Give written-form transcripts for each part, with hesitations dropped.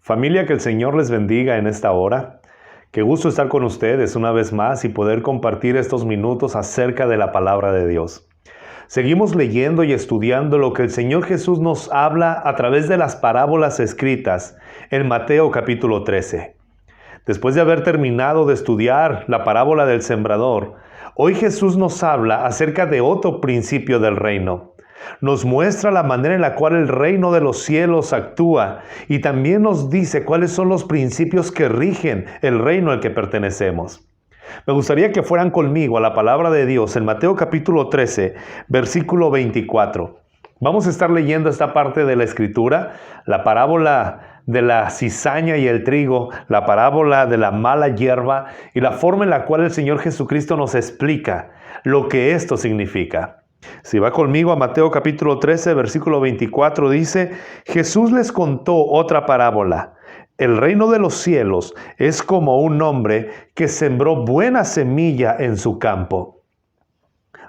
Familia, que el Señor les bendiga en esta hora. Qué gusto estar con ustedes una vez más y poder compartir estos minutos acerca de la palabra de Dios. Seguimos leyendo y estudiando lo que el Señor Jesús nos habla a través de las parábolas escritas en Mateo capítulo 13. Después de haber terminado de estudiar la parábola del sembrador, hoy Jesús nos habla acerca de otro principio del reino. Nos muestra la manera en la cual el reino de los cielos actúa y también nos dice cuáles son los principios que rigen el reino al que pertenecemos. Me gustaría que fueran conmigo a la palabra de Dios en Mateo capítulo 13, versículo 24. Vamos a estar leyendo esta parte de la Escritura, la parábola de la cizaña y el trigo, la parábola de la mala hierba y la forma en la cual el Señor Jesucristo nos explica lo que esto significa. Si va conmigo a Mateo capítulo 13, versículo 24, dice: Jesús les contó otra parábola. El reino de los cielos es como un hombre que sembró buena semilla en su campo.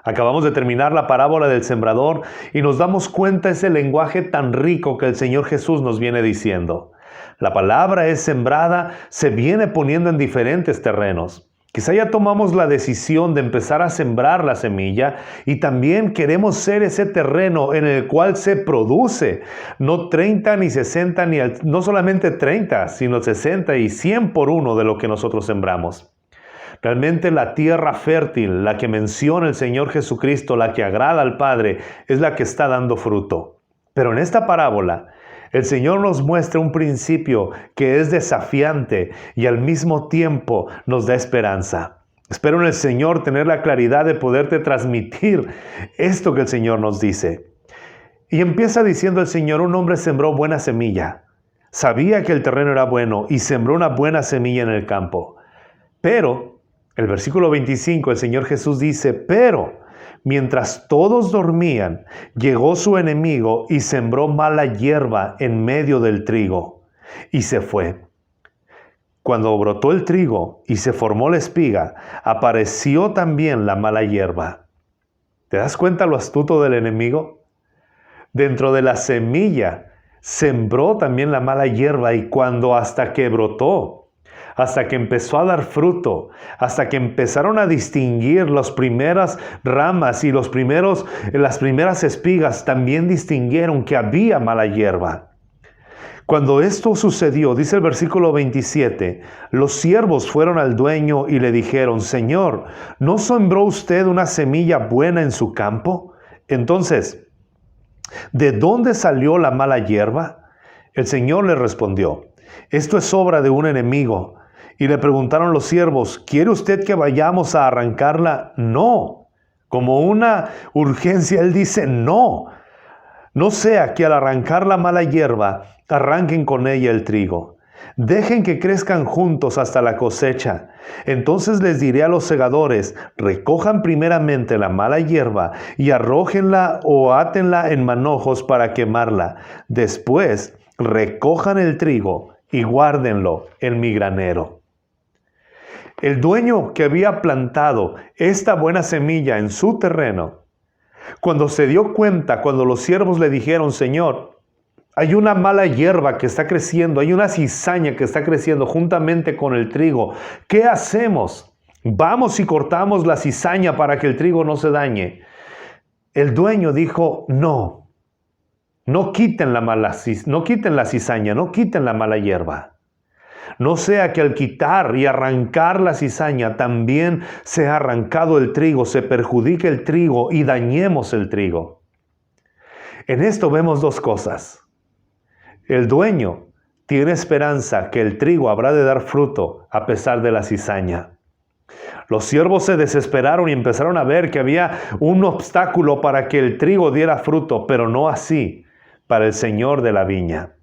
Acabamos de terminar la parábola del sembrador y nos damos cuenta ese lenguaje tan rico que el Señor Jesús nos viene diciendo. La palabra es sembrada, se viene poniendo en diferentes terrenos. Quizá ya tomamos la decisión de empezar a sembrar la semilla y también queremos ser ese terreno en el cual se produce, no 30 ni 60, no solamente 30, sino 60 y 100 por uno de lo que nosotros sembramos. Realmente la tierra fértil, la que menciona el Señor Jesucristo, la que agrada al Padre, es la que está dando fruto. Pero en esta parábola, el Señor nos muestra un principio que es desafiante y al mismo tiempo nos da esperanza. Espero en el Señor tener la claridad de poderte transmitir esto que el Señor nos dice. Y empieza diciendo el Señor: un hombre sembró buena semilla. Sabía que el terreno era bueno y sembró una buena semilla en el campo. Pero, el versículo 25, el Señor Jesús dice: pero mientras todos dormían, llegó su enemigo y sembró mala hierba en medio del trigo, y se fue. Cuando brotó el trigo y se formó la espiga, apareció también la mala hierba. ¿Te das cuenta lo astuto del enemigo? Dentro de la semilla sembró también la mala hierba, y cuando hasta que brotó, hasta que empezó a dar fruto, hasta que empezaron a distinguir las primeras ramas y las primeras espigas, también distinguieron que había mala hierba. Cuando esto sucedió, dice el versículo 27, los siervos fueron al dueño y le dijeron: Señor, ¿no sembró usted una semilla buena en su campo? Entonces, ¿de dónde salió la mala hierba? El Señor le respondió: esto es obra de un enemigo. Y le preguntaron los siervos: ¿quiere usted que vayamos a arrancarla? No. Como una urgencia, él dice: no. No sea que al arrancar la mala hierba, arranquen con ella el trigo. Dejen que crezcan juntos hasta la cosecha. Entonces les diré a los segadores: recojan primeramente la mala hierba y arrójenla o átenla en manojos para quemarla. Después recojan el trigo y guárdenlo en mi granero. El dueño que había plantado esta buena semilla en su terreno, cuando se dio cuenta, cuando los siervos le dijeron: Señor, hay una mala hierba que está creciendo, hay una cizaña que está creciendo juntamente con el trigo, ¿qué hacemos? Vamos y cortamos la cizaña para que el trigo no se dañe. El dueño dijo: no quiten la cizaña, no quiten la mala hierba. No sea que al quitar y arrancar la cizaña también sea arrancado el trigo, se perjudique el trigo y dañemos el trigo. En esto vemos dos cosas. El dueño tiene esperanza que el trigo habrá de dar fruto a pesar de la cizaña. Los siervos se desesperaron y empezaron a ver que había un obstáculo para que el trigo diera fruto, pero no así para el Señor de la viña.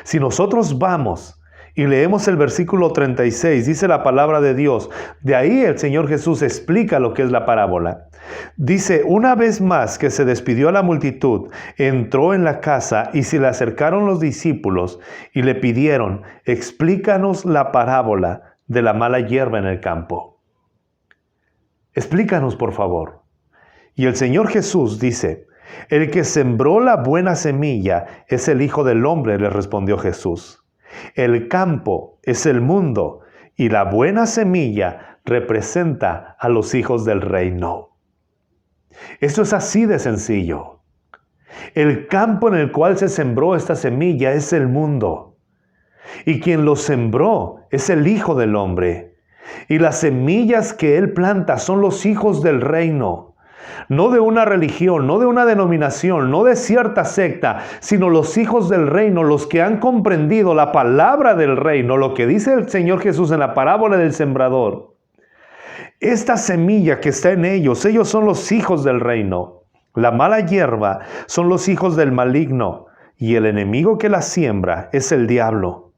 Si nosotros vamos y leemos el versículo 36, dice la palabra de Dios, de ahí el Señor Jesús explica lo que es la parábola. Dice: una vez más que se despidió a la multitud, entró en la casa y se le acercaron los discípulos y le pidieron: explícanos la parábola de la mala hierba en el campo. Explícanos, por favor. Y el Señor Jesús dice: el que sembró la buena semilla es el Hijo del Hombre, le respondió Jesús. El campo es el mundo y la buena semilla representa a los hijos del reino. Esto es así de sencillo. El campo en el cual se sembró esta semilla es el mundo. Y quien lo sembró es el Hijo del Hombre. Y las semillas que Él planta son los hijos del reino. No de una religión, no de una denominación, no de cierta secta, sino los hijos del reino, los que han comprendido la palabra del reino, lo que dice el Señor Jesús en la parábola del sembrador. Esta semilla que está en ellos son los hijos del reino. La mala hierba son los hijos del maligno, y el enemigo que la siembra es el diablo.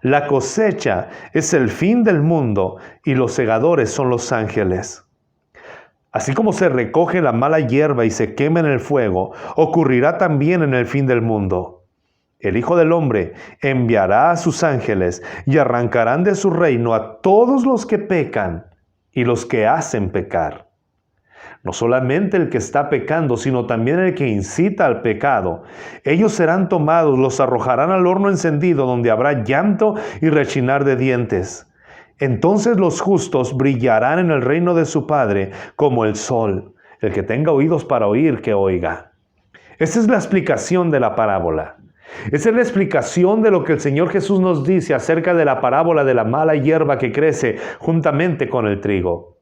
La cosecha es el fin del mundo, y los segadores son los ángeles. Así como se recoge la mala hierba y se quema en el fuego, ocurrirá también en el fin del mundo. El Hijo del Hombre enviará a sus ángeles y arrancarán de su reino a todos los que pecan y los que hacen pecar. No solamente el que está pecando, sino también el que incita al pecado. Ellos serán tomados, los arrojarán al horno encendido, donde habrá llanto y rechinar de dientes. Entonces los justos brillarán en el reino de su Padre como el sol. El que tenga oídos para oír, que oiga. Esta es la explicación de la parábola. Esa es la explicación de lo que el Señor Jesús nos dice acerca de la parábola de la mala hierba que crece juntamente con el trigo.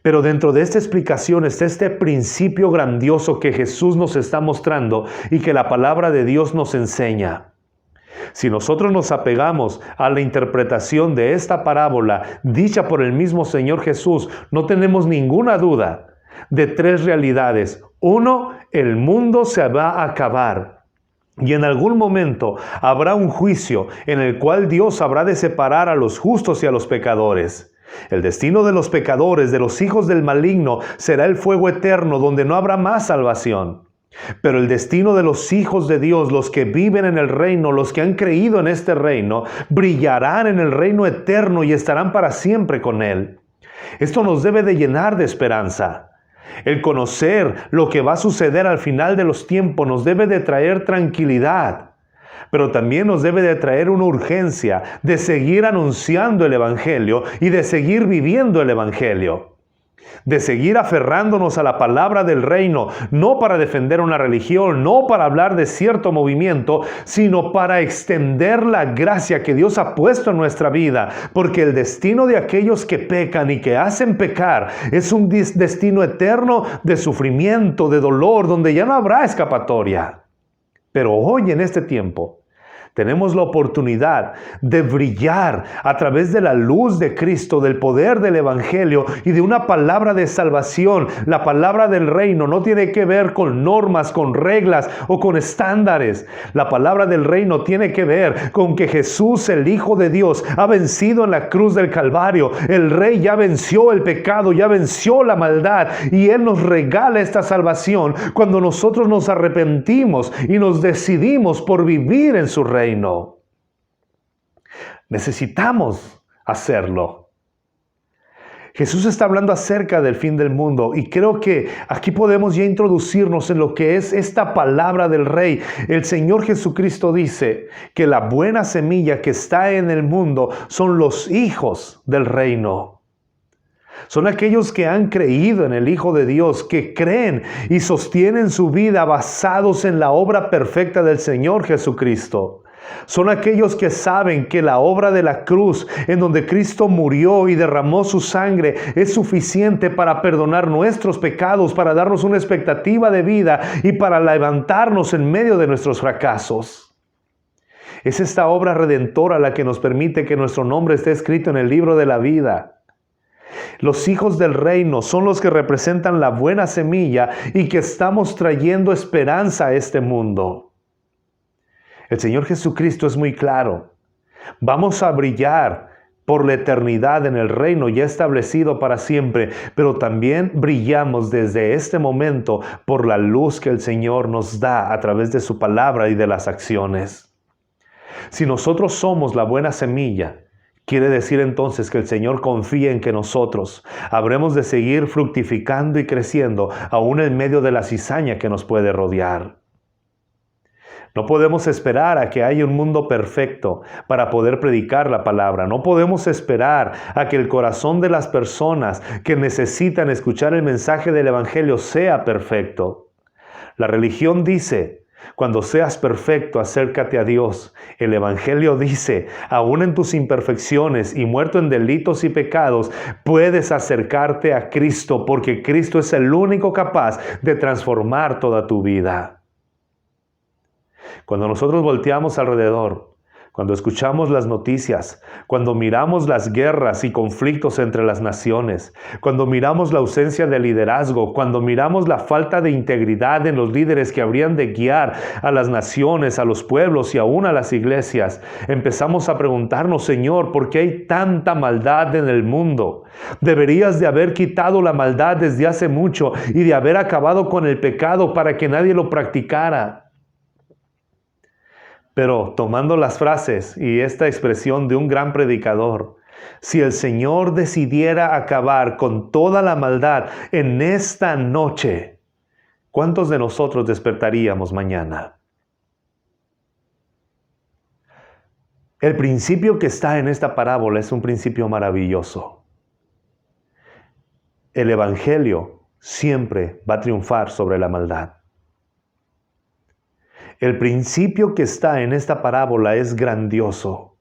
Pero dentro de esta explicación está este principio grandioso que Jesús nos está mostrando y que la palabra de Dios nos enseña. Si nosotros nos apegamos a la interpretación de esta parábola dicha por el mismo Señor Jesús, no tenemos ninguna duda de tres realidades. Uno, el mundo se va a acabar. Y en algún momento habrá un juicio en el cual Dios habrá de separar a los justos y a los pecadores. El destino de los pecadores, de los hijos del maligno, será el fuego eterno donde no habrá más salvación. Pero el destino de los hijos de Dios, los que viven en el reino, los que han creído en este reino, brillarán en el reino eterno y estarán para siempre con Él. Esto nos debe de llenar de esperanza. El conocer lo que va a suceder al final de los tiempos nos debe de traer tranquilidad, pero también nos debe de traer una urgencia de seguir anunciando el Evangelio y de seguir viviendo el Evangelio. De seguir aferrándonos a la palabra del reino, no para defender una religión, no para hablar de cierto movimiento, sino para extender la gracia que Dios ha puesto en nuestra vida, porque el destino de aquellos que pecan y que hacen pecar es un destino eterno de sufrimiento, de dolor, donde ya no habrá escapatoria. Pero hoy en este tiempo, tenemos la oportunidad de brillar a través de la luz de Cristo, del poder del Evangelio y de una palabra de salvación. La palabra del reino no tiene que ver con normas, con reglas o con estándares. La palabra del reino tiene que ver con que Jesús, el Hijo de Dios, ha vencido en la cruz del Calvario. El Rey ya venció el pecado, ya venció la maldad y Él nos regala esta salvación cuando nosotros nos arrepentimos y nos decidimos por vivir en su reino. Necesitamos hacerlo. Jesús está hablando acerca del fin del mundo y creo que aquí podemos ya introducirnos en lo que es esta palabra del Rey. El Señor Jesucristo dice que la buena semilla que está en el mundo son los hijos del reino. Son aquellos que han creído en el Hijo de Dios, que creen y sostienen su vida basados en la obra perfecta del Señor Jesucristo. Son aquellos que saben que la obra de la cruz, en donde Cristo murió y derramó su sangre, es suficiente para perdonar nuestros pecados, para darnos una expectativa de vida y para levantarnos en medio de nuestros fracasos. Es esta obra redentora la que nos permite que nuestro nombre esté escrito en el libro de la vida. Los hijos del reino son los que representan la buena semilla y que estamos trayendo esperanza a este mundo. El Señor Jesucristo es muy claro. Vamos a brillar por la eternidad en el reino ya establecido para siempre, pero también brillamos desde este momento por la luz que el Señor nos da a través de su palabra y de las acciones. Si nosotros somos la buena semilla, quiere decir entonces que el Señor confía en que nosotros habremos de seguir fructificando y creciendo aún en medio de la cizaña que nos puede rodear. No podemos esperar a que haya un mundo perfecto para poder predicar la palabra. No podemos esperar a que el corazón de las personas que necesitan escuchar el mensaje del Evangelio sea perfecto. La religión dice, cuando seas perfecto, acércate a Dios. El Evangelio dice, aún en tus imperfecciones y muerto en delitos y pecados, puedes acercarte a Cristo, porque Cristo es el único capaz de transformar toda tu vida. Cuando nosotros volteamos alrededor, cuando escuchamos las noticias, cuando miramos las guerras y conflictos entre las naciones, cuando miramos la ausencia de liderazgo, cuando miramos la falta de integridad en los líderes que habrían de guiar a las naciones, a los pueblos y aún a las iglesias, empezamos a preguntarnos, Señor, ¿por qué hay tanta maldad en el mundo? Deberías de haber quitado la maldad desde hace mucho y de haber acabado con el pecado para que nadie lo practicara. Pero tomando las frases y esta expresión de un gran predicador, si el Señor decidiera acabar con toda la maldad en esta noche, ¿cuántos de nosotros despertaríamos mañana? El principio que está en esta parábola es un principio maravilloso. El Evangelio siempre va a triunfar sobre la maldad. El principio que está en esta parábola es grandioso.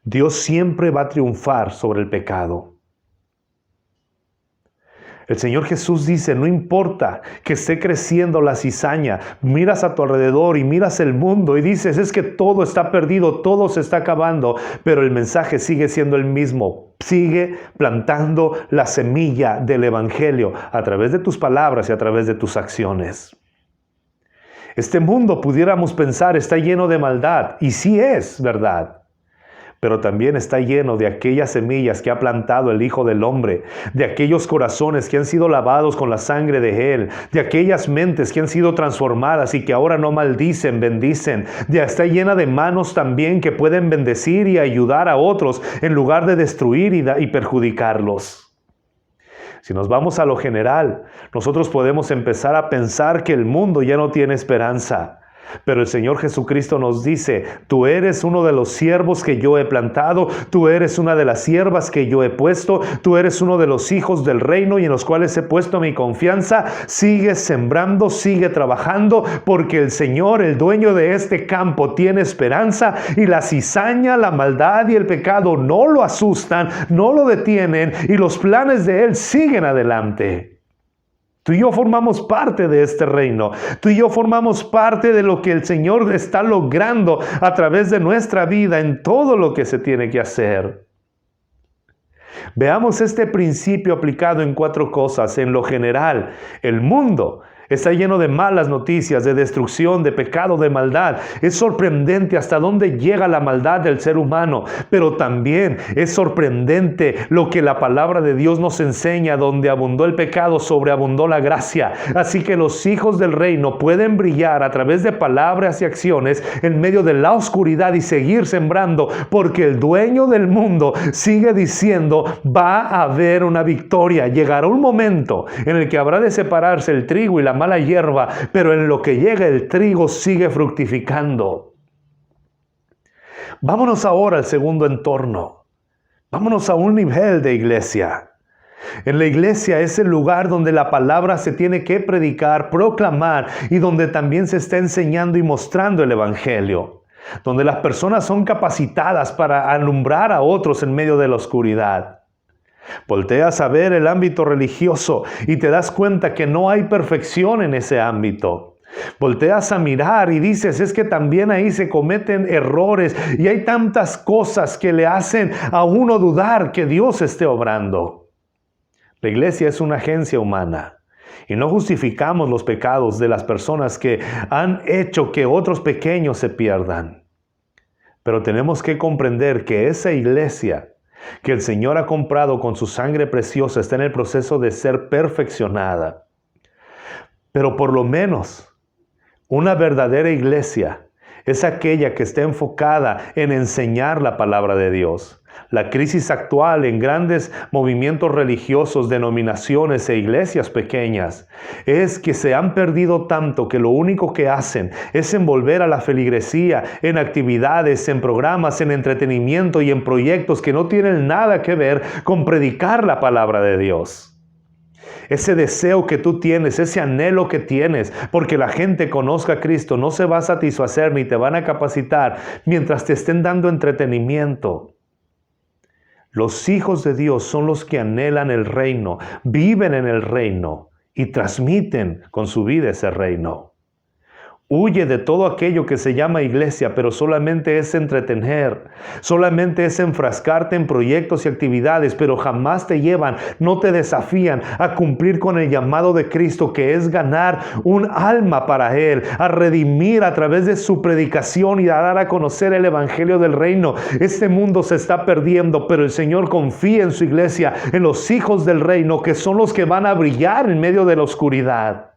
Dios siempre va a triunfar sobre el pecado. El Señor Jesús dice, no importa que esté creciendo la cizaña, miras a tu alrededor y miras el mundo y dices, es que todo está perdido, todo se está acabando, pero el mensaje sigue siendo el mismo. Sigue plantando la semilla del Evangelio a través de tus palabras y a través de tus acciones. Este mundo, pudiéramos pensar, está lleno de maldad, y sí es verdad, pero también está lleno de aquellas semillas que ha plantado el Hijo del Hombre, de aquellos corazones que han sido lavados con la sangre de Él, de aquellas mentes que han sido transformadas y que ahora no maldicen, bendicen. Está llena de manos también que pueden bendecir y ayudar a otros en lugar de destruir y perjudicarlos. Si nos vamos a lo general, nosotros podemos empezar a pensar que el mundo ya no tiene esperanza. Pero el Señor Jesucristo nos dice, tú eres uno de los siervos que yo he plantado, tú eres una de las siervas que yo he puesto, tú eres uno de los hijos del reino y en los cuales he puesto mi confianza. Sigue sembrando, sigue trabajando, porque el Señor, el dueño de este campo, tiene esperanza y la cizaña, la maldad y el pecado no lo asustan, no lo detienen y los planes de Él siguen adelante. Tú y yo formamos parte de este reino. Tú y yo formamos parte de lo que el Señor está logrando a través de nuestra vida en todo lo que se tiene que hacer. Veamos este principio aplicado en 4 cosas. En lo general, el mundo está lleno de malas noticias, de destrucción, de pecado, de maldad. Es sorprendente hasta dónde llega la maldad del ser humano, pero también es sorprendente lo que la palabra de Dios nos enseña. Donde abundó el pecado, sobreabundó la gracia. Así que los hijos del reino pueden brillar a través de palabras y acciones en medio de la oscuridad y seguir sembrando, porque el dueño del mundo sigue diciendo, va a haber una victoria. Llegará un momento en el que habrá de separarse el trigo y la mala hierba, pero en lo que llega el trigo sigue fructificando. Vámonos ahora al segundo entorno. Vámonos a un nivel de iglesia. En la iglesia es el lugar donde la palabra se tiene que predicar, proclamar y donde también se está enseñando y mostrando el Evangelio. Donde las personas son capacitadas para alumbrar a otros en medio de la oscuridad. Volteas a ver el ámbito religioso y te das cuenta que no hay perfección en ese ámbito. Volteas a mirar y dices, es que también ahí se cometen errores y hay tantas cosas que le hacen a uno dudar que Dios esté obrando. La iglesia es una agencia humana y no justificamos los pecados de las personas que han hecho que otros pequeños se pierdan. Pero tenemos que comprender que esa iglesia que el Señor ha comprado con su sangre preciosa está en el proceso de ser perfeccionada. Pero por lo menos una verdadera iglesia es aquella que está enfocada en enseñar la palabra de Dios. La crisis actual en grandes movimientos religiosos, denominaciones e iglesias pequeñas es que se han perdido tanto que lo único que hacen es envolver a la feligresía en actividades, en programas, en entretenimiento y en proyectos que no tienen nada que ver con predicar la palabra de Dios. Ese deseo que tú tienes, ese anhelo que tienes, porque la gente conozca a Cristo, no se va a satisfacer ni te van a capacitar mientras te estén dando entretenimiento. Los hijos de Dios son los que anhelan el reino, viven en el reino y transmiten con su vida ese reino. Huye de todo aquello que se llama iglesia, pero solamente es entretener, solamente es enfrascarte en proyectos y actividades, pero jamás te llevan, no te desafían a cumplir con el llamado de Cristo, que es ganar un alma para Él, a redimir a través de su predicación y a dar a conocer el evangelio del reino. Este mundo se está perdiendo, pero el Señor confía en su iglesia, en los hijos del reino, que son los que van a brillar en medio de la oscuridad.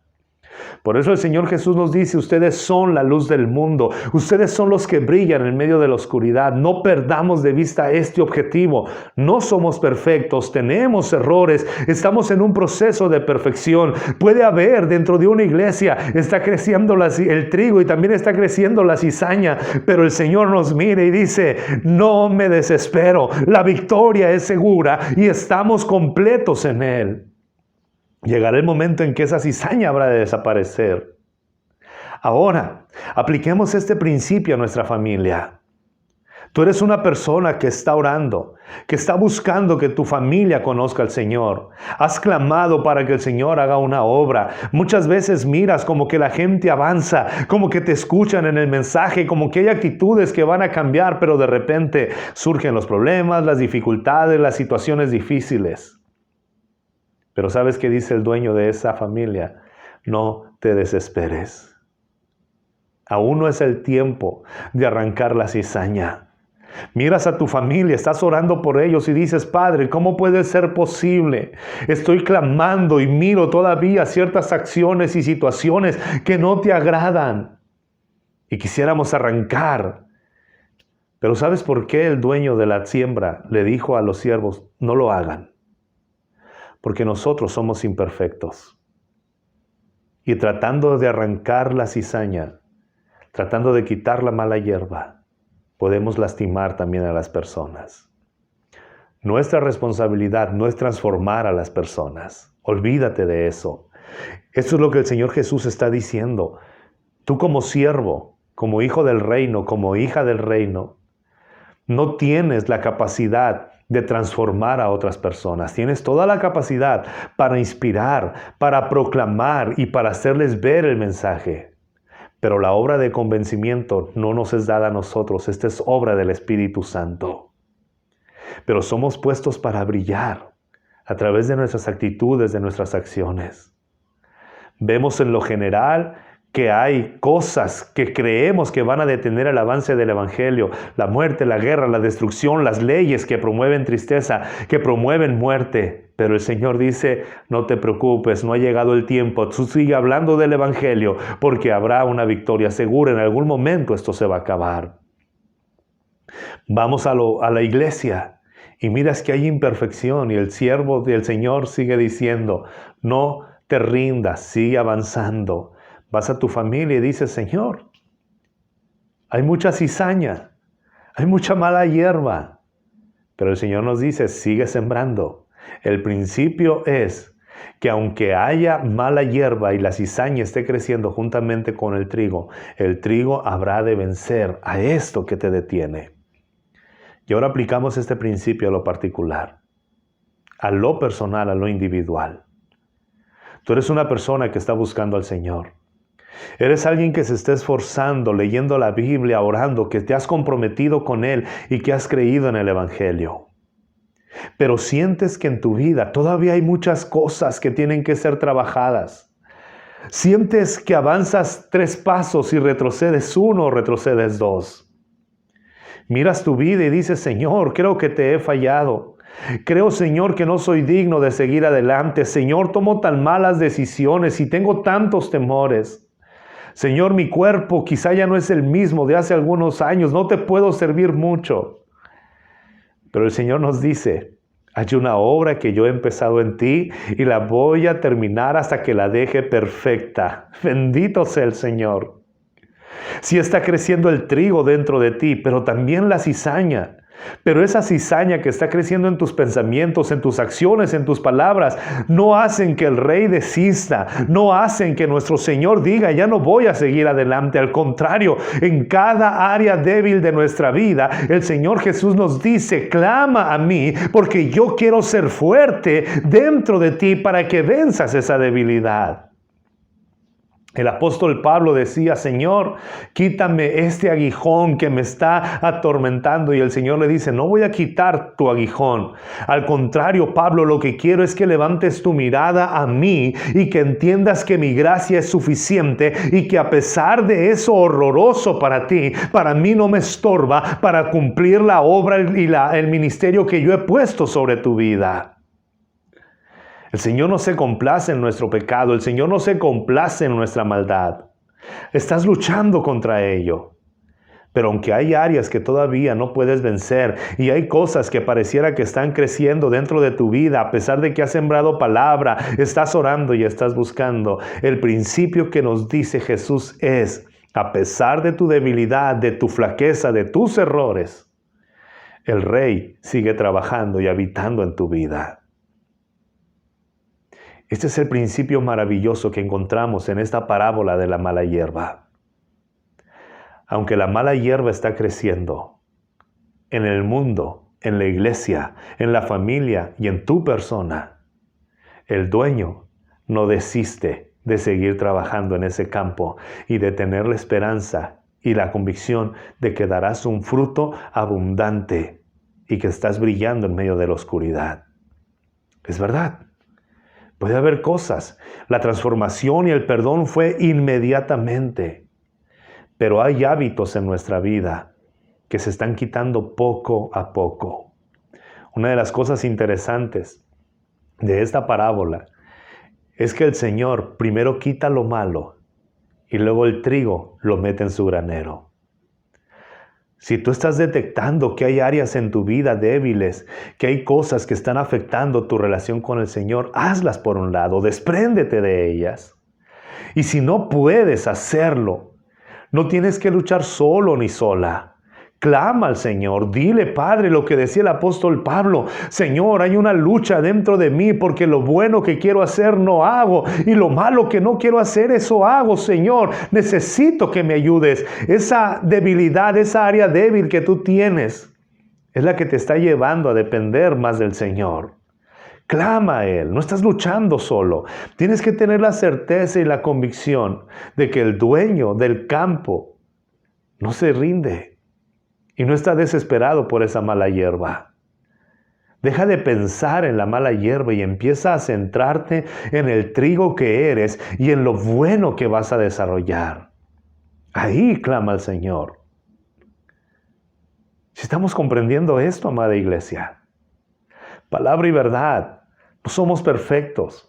Por eso el Señor Jesús nos dice, ustedes son la luz del mundo, ustedes son los que brillan en medio de la oscuridad. No perdamos de vista este objetivo. No somos perfectos, tenemos errores, estamos en un proceso de perfección. Puede haber dentro de una iglesia, está creciendo el trigo y también está creciendo la cizaña, pero el Señor nos mira y dice, no me desespero, la victoria es segura y estamos completos en Él. Llegará el momento en que esa cizaña habrá de desaparecer. Ahora, apliquemos este principio a nuestra familia. Tú eres una persona que está orando, que está buscando que tu familia conozca al Señor. Has clamado para que el Señor haga una obra. Muchas veces miras como que la gente avanza, como que te escuchan en el mensaje, como que hay actitudes que van a cambiar, pero de repente surgen los problemas, las dificultades, las situaciones difíciles. Pero ¿sabes qué dice el dueño de esa familia? No te desesperes. Aún no es el tiempo de arrancar la cizaña. Miras a tu familia, estás orando por ellos y dices, Padre, ¿cómo puede ser posible? Estoy clamando y miro todavía ciertas acciones y situaciones que no te agradan. Y quisiéramos arrancar. Pero ¿sabes por qué el dueño de la siembra le dijo a los siervos, no lo hagan? Porque nosotros somos imperfectos. Y tratando de arrancar la cizaña, tratando de quitar la mala hierba, podemos lastimar también a las personas. Nuestra responsabilidad no es transformar a las personas. Olvídate de eso. Esto es lo que el Señor Jesús está diciendo. Tú como siervo, como hijo del reino, como hija del reino, no tienes la capacidad de transformar a otras personas. Tienes toda la capacidad para inspirar, para proclamar y para hacerles ver el mensaje. Pero la obra de convencimiento no nos es dada a nosotros. Esta es obra del Espíritu Santo. Pero somos puestos para brillar a través de nuestras actitudes, de nuestras acciones. Vemos en lo general que hay cosas que creemos que van a detener el avance del Evangelio. La muerte, la guerra, la destrucción, las leyes que promueven tristeza, que promueven muerte. Pero el Señor dice, no te preocupes, no ha llegado el tiempo. Tú sigue hablando del Evangelio porque habrá una victoria segura. En algún momento esto se va a acabar. Vamos a la iglesia y miras que hay imperfección y el siervo del Señor sigue diciendo, no te rindas, sigue avanzando. Vas a tu familia y dices, Señor, hay mucha cizaña, hay mucha mala hierba. Pero el Señor nos dice, sigue sembrando. El principio es que aunque haya mala hierba y la cizaña esté creciendo juntamente con el trigo habrá de vencer a esto que te detiene. Y ahora aplicamos este principio a lo particular, a lo personal, a lo individual. Tú eres una persona que está buscando al Señor. Eres alguien que se está esforzando, leyendo la Biblia, orando, que te has comprometido con Él y que has creído en el Evangelio. Pero sientes que en tu vida todavía hay muchas cosas que tienen que ser trabajadas. Sientes que avanzas 3 pasos y retrocedes 1 o retrocedes 2. Miras tu vida y dices, Señor, creo que te he fallado. Creo, Señor, que no soy digno de seguir adelante. Señor, tomo tan malas decisiones y tengo tantos temores. Señor, mi cuerpo quizá ya no es el mismo de hace algunos años. No te puedo servir mucho. Pero el Señor nos dice, hay una obra que yo he empezado en ti y la voy a terminar hasta que la deje perfecta. Bendito sea el Señor. Sí está creciendo el trigo dentro de ti, pero también la cizaña. Pero esa cizaña que está creciendo en tus pensamientos, en tus acciones, en tus palabras, no hacen que el Rey desista, no hacen que nuestro Señor diga, ya no voy a seguir adelante. Al contrario, en cada área débil de nuestra vida, el Señor Jesús nos dice, clama a mí, porque yo quiero ser fuerte dentro de ti para que venzas esa debilidad. El apóstol Pablo decía, Señor, quítame este aguijón que me está atormentando. Y el Señor le dice, no voy a quitar tu aguijón. Al contrario, Pablo, lo que quiero es que levantes tu mirada a mí y que entiendas que mi gracia es suficiente y que a pesar de eso horroroso para ti, para mí no me estorba para cumplir la obra y el ministerio que yo he puesto sobre tu vida. El Señor no se complace en nuestro pecado. El Señor no se complace en nuestra maldad. Estás luchando contra ello. Pero aunque hay áreas que todavía no puedes vencer y hay cosas que pareciera que están creciendo dentro de tu vida, a pesar de que has sembrado palabra, estás orando y estás buscando, el principio que nos dice Jesús es, a pesar de tu debilidad, de tu flaqueza, de tus errores, el Rey sigue trabajando y habitando en tu vida. Este es el principio maravilloso que encontramos en esta parábola de la mala hierba. Aunque la mala hierba está creciendo en el mundo, en la iglesia, en la familia y en tu persona, el dueño no desiste de seguir trabajando en ese campo y de tener la esperanza y la convicción de que darás un fruto abundante y que estás brillando en medio de la oscuridad. Es verdad. Puede haber cosas. La transformación y el perdón fue inmediatamente. Pero hay hábitos en nuestra vida que se están quitando poco a poco. Una de las cosas interesantes de esta parábola es que el Señor primero quita lo malo y luego el trigo lo mete en su granero. Si tú estás detectando que hay áreas en tu vida débiles, que hay cosas que están afectando tu relación con el Señor, hazlas por un lado, despréndete de ellas. Y si no puedes hacerlo, no tienes que luchar solo ni sola. Clama al Señor, dile, Padre, lo que decía el apóstol Pablo. Señor, hay una lucha dentro de mí porque lo bueno que quiero hacer no hago y lo malo que no quiero hacer, eso hago, Señor. Necesito que me ayudes. Esa debilidad, esa área débil que tú tienes, es la que te está llevando a depender más del Señor. Clama a Él, no estás luchando solo. Tienes que tener la certeza y la convicción de que el dueño del campo no se rinde. Y no está desesperado por esa mala hierba. Deja de pensar en la mala hierba y empieza a centrarte en el trigo que eres y en lo bueno que vas a desarrollar. Ahí clama al Señor. Si estamos comprendiendo esto, amada iglesia, palabra y verdad, no somos perfectos.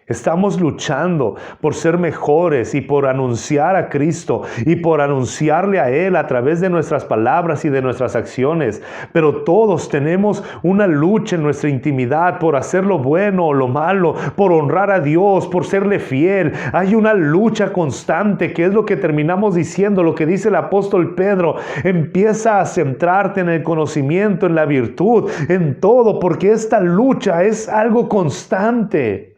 Estamos luchando por ser mejores y por anunciar a Cristo y por anunciarle a Él a través de nuestras palabras y de nuestras acciones. Pero todos tenemos una lucha en nuestra intimidad por hacer lo bueno o lo malo, por honrar a Dios, por serle fiel. Hay una lucha constante, que es lo que terminamos diciendo, lo que dice el apóstol Pedro. Empieza a centrarte en el conocimiento, en la virtud, en todo, porque esta lucha es algo constante.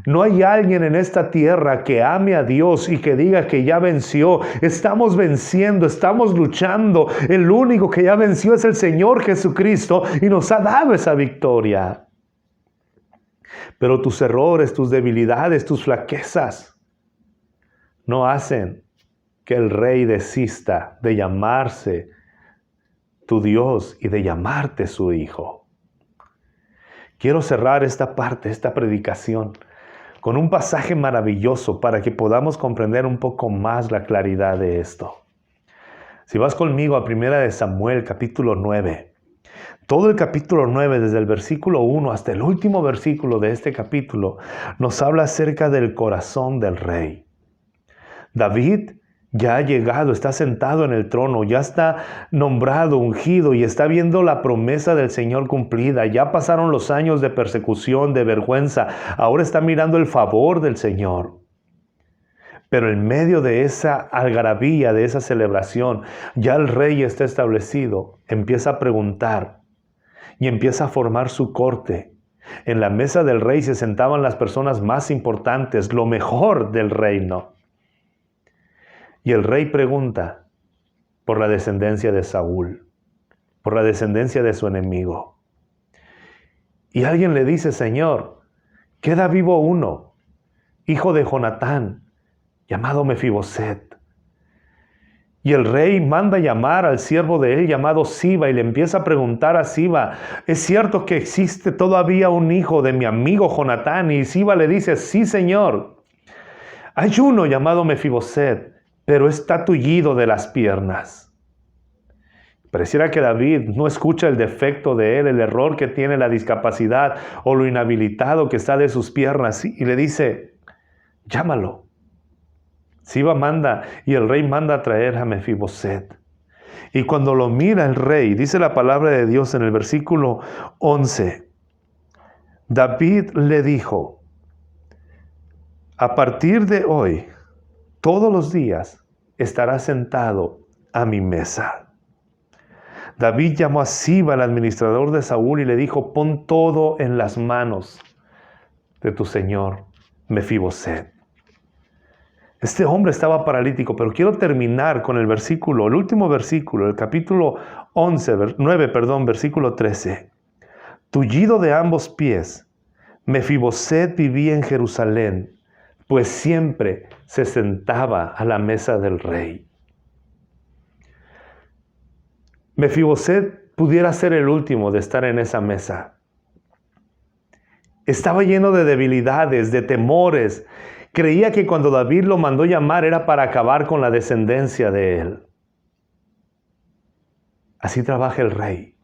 No hay alguien en esta tierra que ame a Dios y que diga que ya venció. Estamos venciendo, estamos luchando. El único que ya venció es el Señor Jesucristo y nos ha dado esa victoria. Pero tus errores, tus debilidades, tus flaquezas no hacen que el Rey desista de llamarse tu Dios y de llamarte su Hijo. Quiero cerrar esta parte, esta predicación, con un pasaje maravilloso para que podamos comprender un poco más la claridad de esto. Si vas conmigo a 1 Samuel capítulo 9, todo el capítulo 9, desde el versículo 1 hasta el último versículo de este capítulo, nos habla acerca del corazón del rey. David ya ha llegado, está sentado en el trono, ya está nombrado, ungido y está viendo la promesa del Señor cumplida. Ya pasaron los años de persecución, de vergüenza. Ahora está mirando el favor del Señor. Pero en medio de esa algarabía, de esa celebración, ya el rey está establecido. Empieza a preguntar y empieza a formar su corte. En la mesa del rey se sentaban las personas más importantes, lo mejor del reino. Y el rey pregunta por la descendencia de Saúl, por la descendencia de su enemigo. Y alguien le dice, Señor, queda vivo uno, hijo de Jonatán, llamado Mefiboset. Y el rey manda llamar al siervo de él llamado Siba y le empieza a preguntar a Siba, ¿es cierto que existe todavía un hijo de mi amigo Jonatán? Y Siba le dice, sí, Señor. Hay uno llamado Mefiboset, pero está tullido de las piernas. Pareciera que David no escucha el defecto de él, el error que tiene, la discapacidad o lo inhabilitado que está de sus piernas. Y le dice, llámalo. Siba manda y el rey manda a traer a Mefiboset. Y cuando lo mira el rey, dice la palabra de Dios en el versículo 11, David le dijo, a partir de hoy, todos los días estarás sentado a mi mesa. David llamó a Siba, el administrador de Saúl, y le dijo, pon todo en las manos de tu señor Mefiboset. Este hombre estaba paralítico, pero quiero terminar con el último versículo, el capítulo 9, versículo 13. Tullido de ambos pies, Mefiboset vivía en Jerusalén, pues siempre se sentaba a la mesa del rey. Mefiboset pudiera ser el último de estar en esa mesa. Estaba lleno de debilidades, de temores. Creía que cuando David lo mandó llamar era para acabar con la descendencia de él. Así trabaja el rey.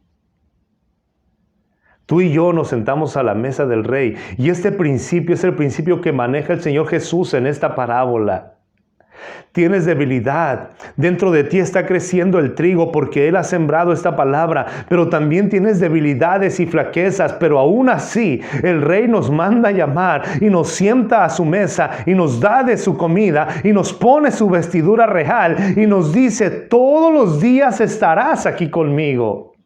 Tú y yo nos sentamos a la mesa del rey y este principio es el principio que maneja el Señor Jesús en esta parábola. Tienes debilidad, dentro de ti está creciendo el trigo porque Él ha sembrado esta palabra, pero también tienes debilidades y flaquezas, pero aún así el Rey nos manda a llamar y nos sienta a su mesa y nos da de su comida y nos pone su vestidura real y nos dice, todos los días estarás aquí conmigo.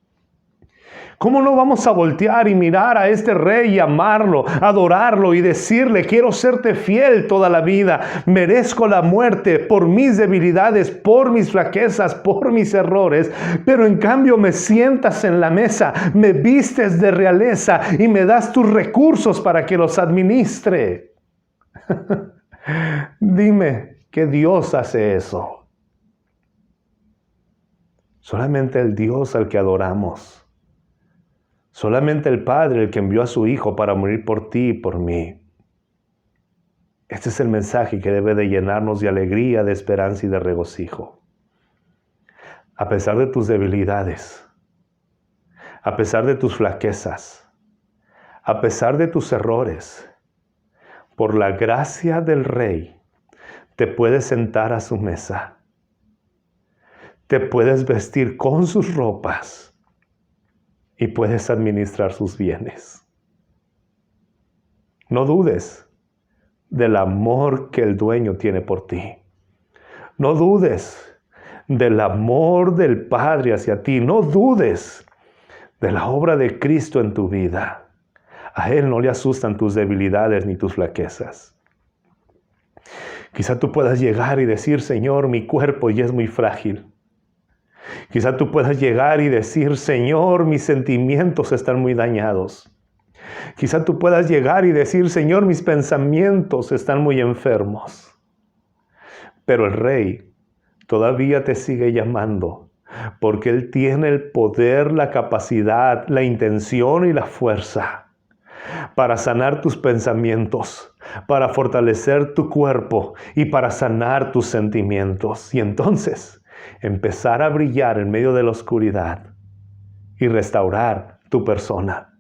¿Cómo no vamos a voltear y mirar a este rey y amarlo, adorarlo y decirle, quiero serte fiel toda la vida, merezco la muerte por mis debilidades, por mis flaquezas, por mis errores, pero en cambio me sientas en la mesa, me vistes de realeza y me das tus recursos para que los administre? Dime, ¿qué Dios hace eso? Solamente el Dios al que adoramos. Solamente el Padre, el que envió a su Hijo para morir por ti y por mí. Este es el mensaje que debe de llenarnos de alegría, de esperanza y de regocijo. A pesar de tus debilidades, a pesar de tus flaquezas, a pesar de tus errores, por la gracia del Rey, te puedes sentar a su mesa. Te puedes vestir con sus ropas. Y puedes administrar sus bienes. No dudes del amor que el dueño tiene por ti. No dudes del amor del Padre hacia ti. No dudes de la obra de Cristo en tu vida. A Él no le asustan tus debilidades ni tus flaquezas. Quizá tú puedas llegar y decir, Señor, mi cuerpo ya es muy frágil. Quizá tú puedas llegar y decir, Señor, mis sentimientos están muy dañados. Quizá tú puedas llegar y decir, Señor, mis pensamientos están muy enfermos. Pero el Rey todavía te sigue llamando, porque Él tiene el poder, la capacidad, la intención y la fuerza para sanar tus pensamientos, para fortalecer tu cuerpo y para sanar tus sentimientos. Y entonces empezar a brillar en medio de la oscuridad y restaurar tu persona,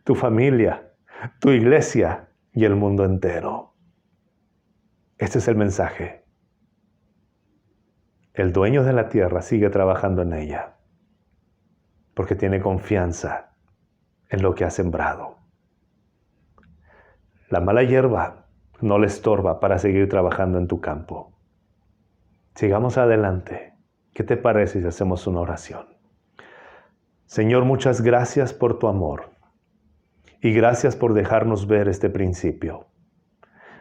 tu familia, tu iglesia y el mundo entero. Este es el mensaje. el dueño de la tierra sigue trabajando en ella, porque tiene confianza en lo que ha sembrado. La mala hierba no le estorba para seguir trabajando en tu campo. Sigamos adelante. ¿Qué te parece si hacemos una oración? Señor, muchas gracias por tu amor y gracias por dejarnos ver este principio.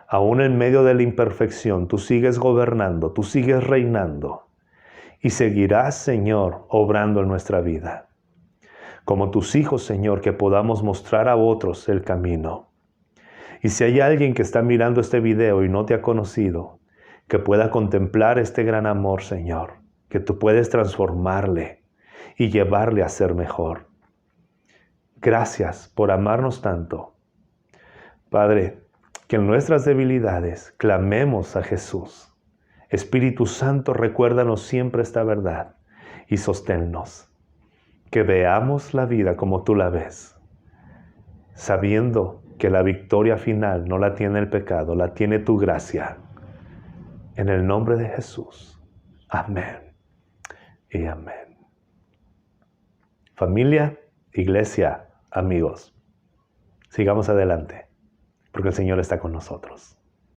Aún en medio de la imperfección, tú sigues gobernando, tú sigues reinando y seguirás, Señor, obrando en nuestra vida. Como tus hijos, Señor, que podamos mostrar a otros el camino. Y si hay alguien que está mirando este video y no te ha conocido, que pueda contemplar este gran amor, Señor, que tú puedes transformarle y llevarle a ser mejor. Gracias por amarnos tanto. Padre, que en nuestras debilidades clamemos a Jesús. Espíritu Santo, recuérdanos siempre esta verdad y sosténnos. Que veamos la vida como tú la ves, sabiendo que la victoria final no la tiene el pecado, la tiene tu gracia. En el nombre de Jesús. Amén y amén. Familia, iglesia, amigos, sigamos adelante, porque el Señor está con nosotros.